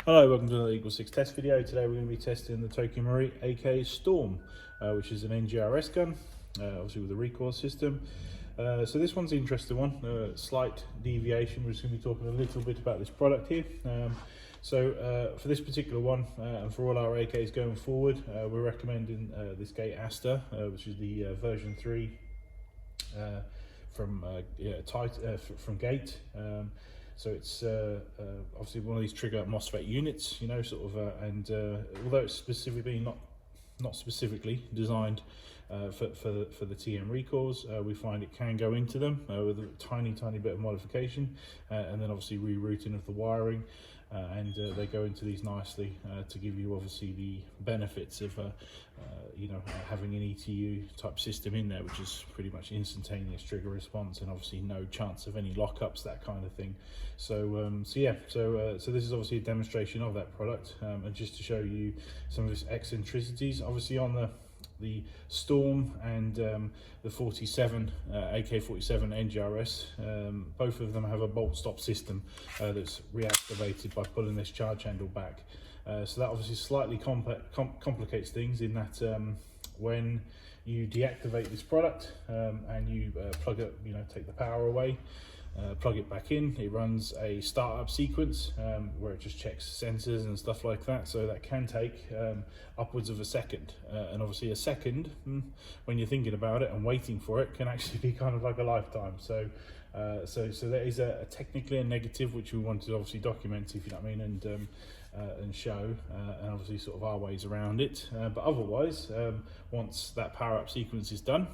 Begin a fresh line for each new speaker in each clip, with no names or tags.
Hello, welcome to the EagleSix test video. Today we're going to be testing the TM aka Storm, which is an NGRS gun, obviously with a recoil system. So this one's an interesting one, slight deviation. We're just going to be talking a little bit about this product here. For this particular one, and for all our AKs going forward, we're recommending this gate ASTER, which is the version 3 from Gate. So it's obviously one of these trigger MOSFET units, you know, sort of, although it's specifically not specifically designed for the TM recoils, we find it can go into them with a tiny bit of modification, and then obviously rerouting of the wiring, and they go into these nicely to give you obviously the benefits of having an ETU type system in there, which is pretty much instantaneous trigger response and obviously no chance of any lockups, that kind of thing. So so this is obviously a demonstration of that product, and just to show you some of its eccentricities. Obviously on the Storm and the 47 AK-47 NGRS, both of them have a bolt stop system that's reactivated by pulling this charge handle back. So that obviously slightly complicates things in that when you deactivate this product and you plug it, take the power away, plug it back in, it runs a startup sequence where it just checks sensors and stuff like that. So that can take upwards of a second, and obviously a second, when you're thinking about it and waiting for it, can actually be kind of like a lifetime. So that is technically a negative, which we want to obviously document, if you know what I mean, and show, and obviously sort of our ways around it. But otherwise, once that power up sequence is done,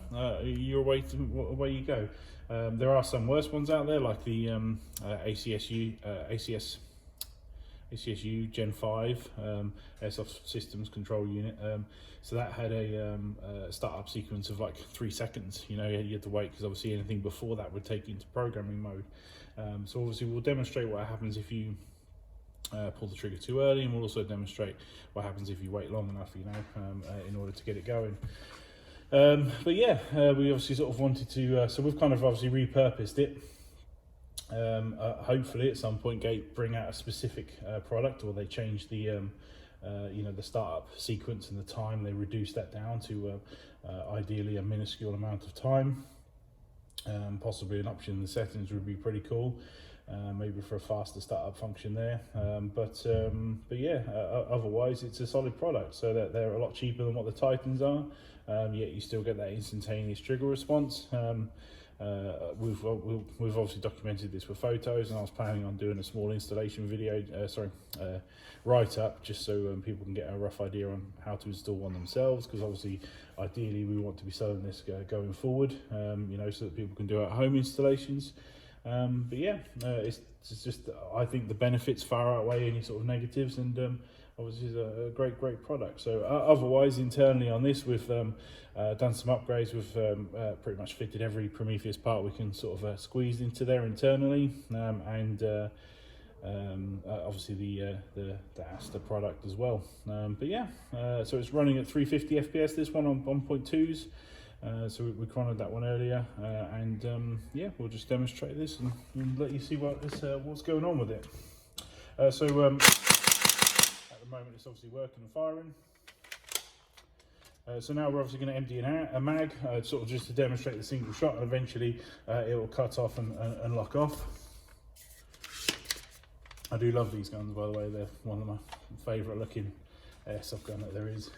you're away you go. There are some worse ones out there, like the ACSU Gen 5 Airsoft Systems Control Unit. So that had a startup sequence of like 3 seconds. You had to wait because obviously anything before that would take you into programming mode. So obviously we'll demonstrate what happens if you pull the trigger too early, and we'll also demonstrate what happens if you wait long enough, in order to get it going. But yeah, we obviously sort of wanted to, so we've kind of obviously repurposed it. Hopefully at some point Gate bring out a specific product, or they change the the startup sequence and the time. They reduce that down to ideally a minuscule amount of time. Possibly an option in the settings would be pretty cool. Maybe for a faster startup function there, but yeah, otherwise it's a solid product. So that they're a lot cheaper than what the Titans are, yet you still get that instantaneous trigger response. We've obviously documented this with photos, and I was planning on doing a small installation video, write-up, just so people can get a rough idea on how to install one themselves, because obviously ideally we want to be selling this going forward, so that people can do at-home installations. But yeah, it's just, I think the benefits far outweigh any sort of negatives, and obviously it's a great product. So otherwise, internally on this, we've done some upgrades. We've pretty much fitted every Prometheus part we can sort of squeeze into there internally, and obviously the ASTER product as well. But yeah, so it's running at 350 FPS, this one on 1.2s. So we chronoed that one earlier, and yeah, we'll just demonstrate this and let you see what's going on with it. So at the moment it's obviously working and firing. So now we're obviously going to empty a mag, sort of just to demonstrate the single shot, and eventually it will cut off and lock off. I do love these guns, by the way. They're one of my favourite looking airsoft gun that there is.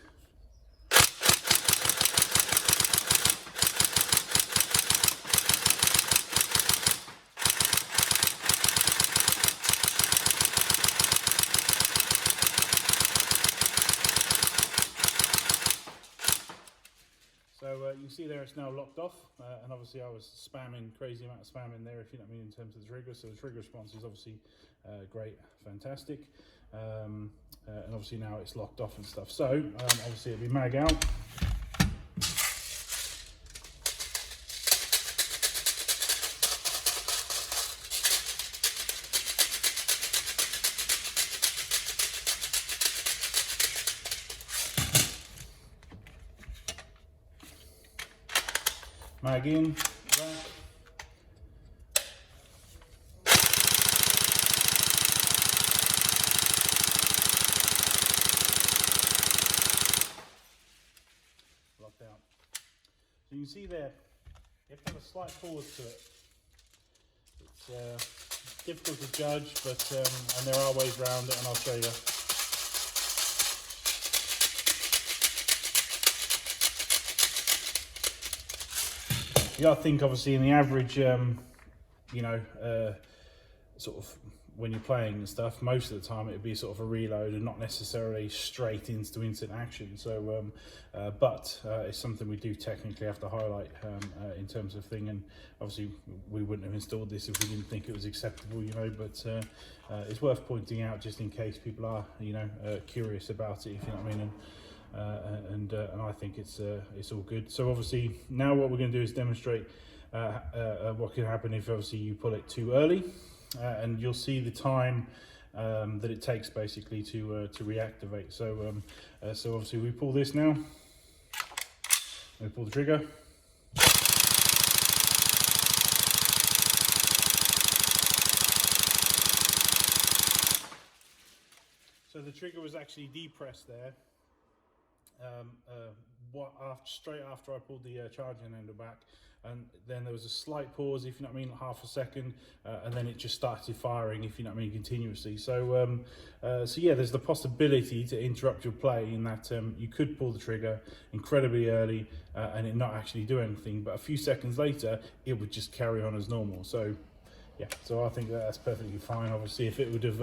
So you see there it's now locked off, and obviously I was spamming, crazy amount of spamming there, if you know what I mean, in terms of the trigger. So the trigger response is obviously great, fantastic, and obviously now it's locked off and stuff. So obviously it'll be mag out. Mag in, rack. see there, you have to have a slight pause to it. It's difficult to judge, but and there are ways around it, and I'll show you. You got to think, obviously, in the average, you know, sort of when you're playing and stuff, most of the time it would be sort of a reload and not necessarily straight into instant action. So, but it's something we do technically have to highlight in terms of thing. And obviously, we wouldn't have installed this if we didn't think it was acceptable, you know. But it's worth pointing out just in case people are, you know, curious about it, if you know what I mean. And I think it's all good. So obviously now what we're going to do is demonstrate what can happen if obviously you pull it too early, and you'll see the time that it takes basically to reactivate. So so obviously we pull this now. We pull the trigger. So the trigger was actually depressed there. Straight after I pulled the charging handle back, and then there was a slight pause, if you know what I mean, half a second, and then it just started firing, if you know what I mean, continuously. So so yeah, there's the possibility to interrupt your play in that you could pull the trigger incredibly early and it not actually do anything, but a few seconds later it would just carry on as normal. So yeah, so I think that's perfectly fine. Obviously if it would have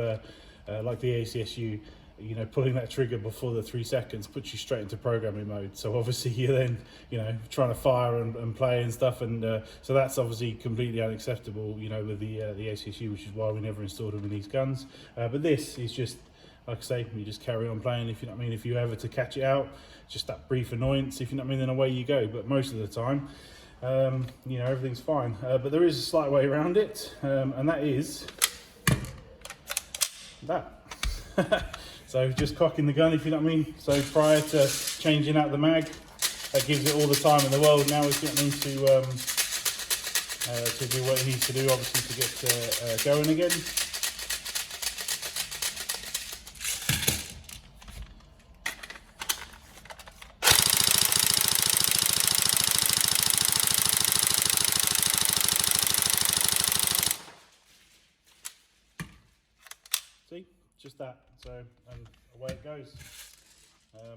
like the ACSU, you know, pulling that trigger before the 3 seconds puts you straight into programming mode. So obviously you're then, you know, trying to fire and play and stuff, and so that's obviously completely unacceptable, you know, with the ACSU, which is why we never installed them in these guns. But this is just, like I say, you just carry on playing, if you know what I mean. If you ever to catch it out, just that brief annoyance, if you know what I mean, then away you go. But most of the time, you know, everything's fine. But there is a slight way around it, and that is that. So just cocking the gun, if you know what I mean. So prior to changing out the mag, that gives it all the time in the world now, if you know what I mean, to do what it needs to do, obviously, to get going again. See, just that. So, and away it goes.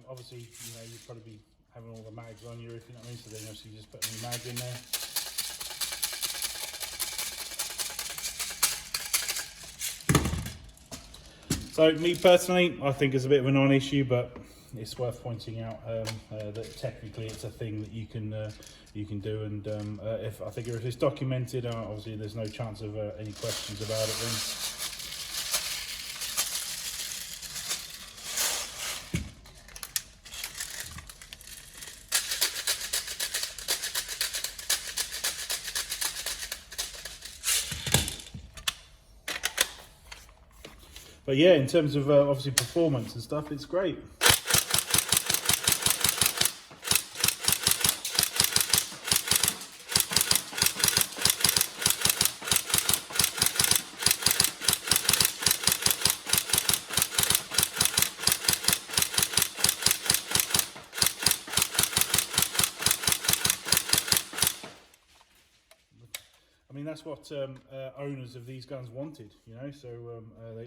Obviously, you know, you'd probably be having all the mags on you, if you know what I mean, so then obviously you just put a new mag in there. So me personally, I think it's a bit of a non-issue, but it's worth pointing out that technically it's a thing that you can do, and if I think if it's documented, obviously there's no chance of any questions about it then. But yeah, in terms of obviously performance and stuff, it's great. I mean, that's what owners of these guns wanted, you know. So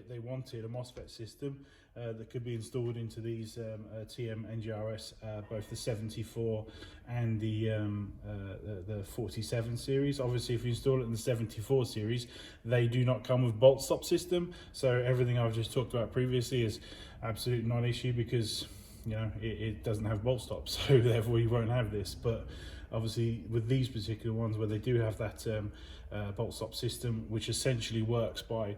they wanted a MOSFET system that could be installed into these TM NGRS, both the 74 and the 47 series. Obviously, if you install it in the 74 series, they do not come with bolt stop system. So everything I've just talked about previously is absolute non-issue, because you know it doesn't have bolt stops, so therefore you won't have this. But obviously with these particular ones where they do have that bolt stop system, which essentially works by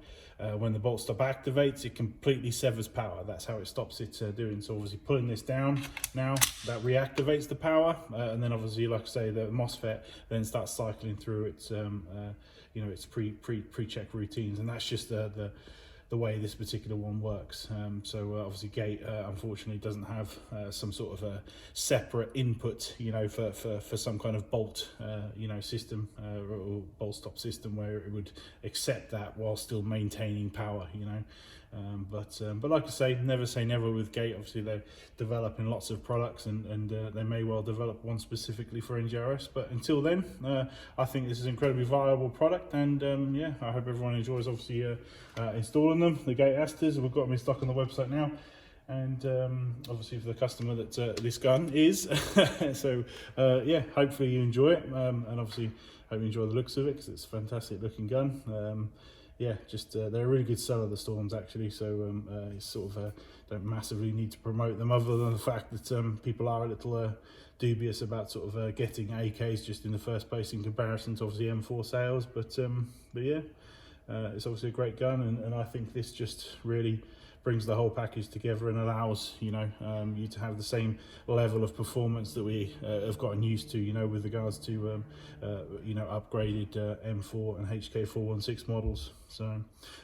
when the bolt stop activates, it completely severs power. That's how it stops it doing. So obviously pulling this down now, that reactivates the power, and then obviously, like I say, the MOSFET then starts cycling through its you know, its pre-check routines, and that's just the way this particular one works. So obviously Gate unfortunately doesn't have some sort of a separate input, you know, for some kind of bolt you know, system or bolt stop system where it would accept that while still maintaining power, you know. But like I say never with Gate. Obviously they're developing lots of products, and they may well develop one specifically for NGRS, but until then I think this is an incredibly viable product, and yeah, I hope everyone enjoys obviously installing them, the Gate Asters. We've got them in stock on the website now, and obviously for the customer that this gun is so yeah, hopefully you enjoy it, and obviously hope you enjoy the looks of it, because it's a fantastic looking gun. Yeah, just they're a really good seller, the Storms, actually, so it's sort of don't massively need to promote them, other than the fact that people are a little dubious about sort of getting AKs just in the first place in comparison to obviously M4 sales, but yeah, it's obviously a great gun, and I think this just really brings the whole package together and allows, you know, you to have the same level of performance that we have gotten used to, you know, with regards to you know, upgraded M4 and HK 416 models. So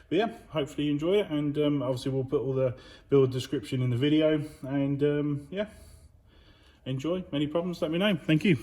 but yeah, hopefully you enjoy it, and obviously we'll put all the build description in the video, and yeah, enjoy. Any problems, let me know. Thank you.